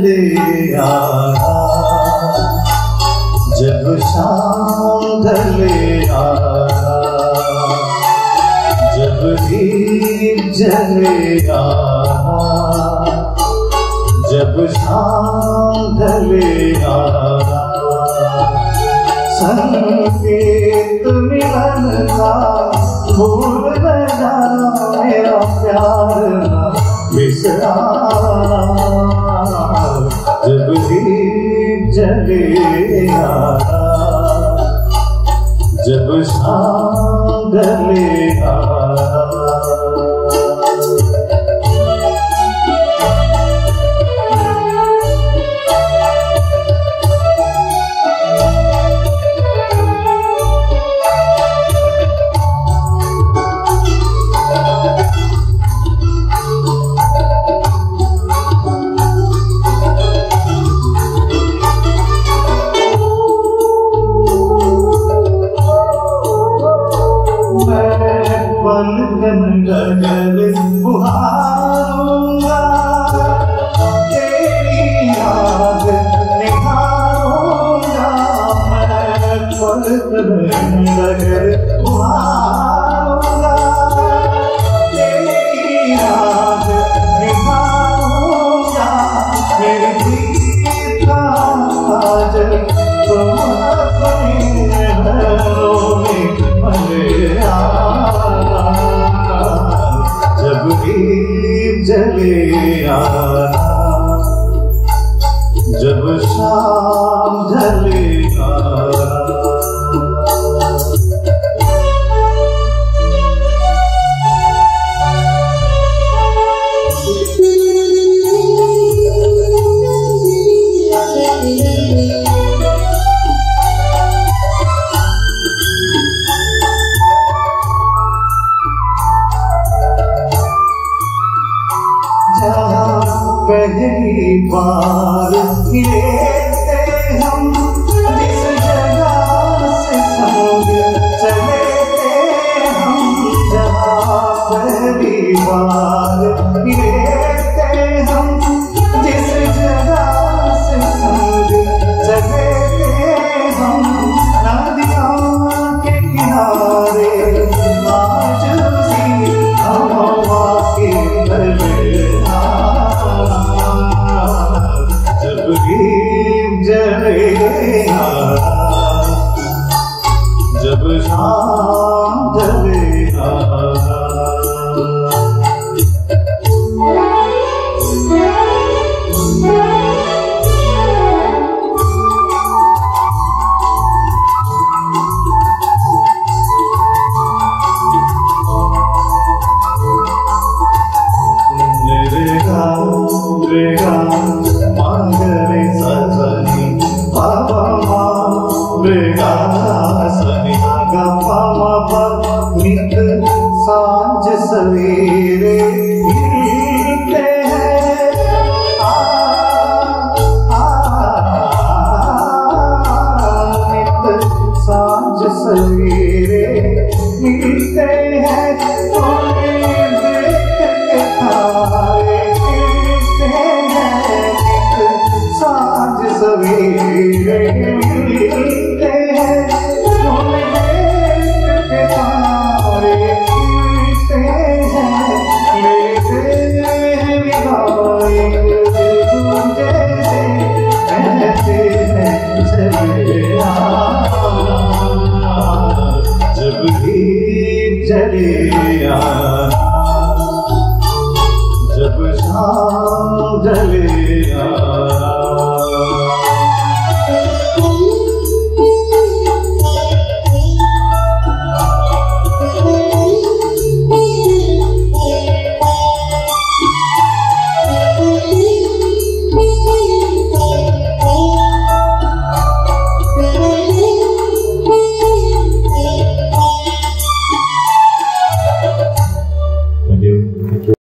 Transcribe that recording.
ढले आना, जब शाम ढले आना, जब दीप जले आना, जब शाम ढले आना, संकेत मिलन का भूल न जाना मेरा प्यार ना बिसराना, जब दीप जले आना, जब शाम ढले आना। गगन बुहारूंगा, तेरी याद निहारूंगा, मैं गगन बुहारूंगा, तेरी याद निहारूंगा, मेरी प्रीत का काजल तुम अपने घरों में भले आना, जब दीप जले आना, जब शाम ढले आना। पहली बार मिले थे हम, जिस जगह से संग चले थे हम, जहाँ पहली बार मिले थे हम, जिस जगह से संग चले थे हम, नदियों के किनारे आज उसी हवा के तले, जब दीप जले आना, जब शाम ढले आना। मांगरे सजनी बाबा माँ बेगा सनी गा पावा पा, नित सांझ सवेरे मिलते हैं, नित सांझ सवेरे मिलते हैं, सवेरे मिलते हैं, के तारे मिलते हैं, लेते हैं विदाई तुझे से, कहते हैं चले आना, जब दीप जले आना, जब शाम ढले आना।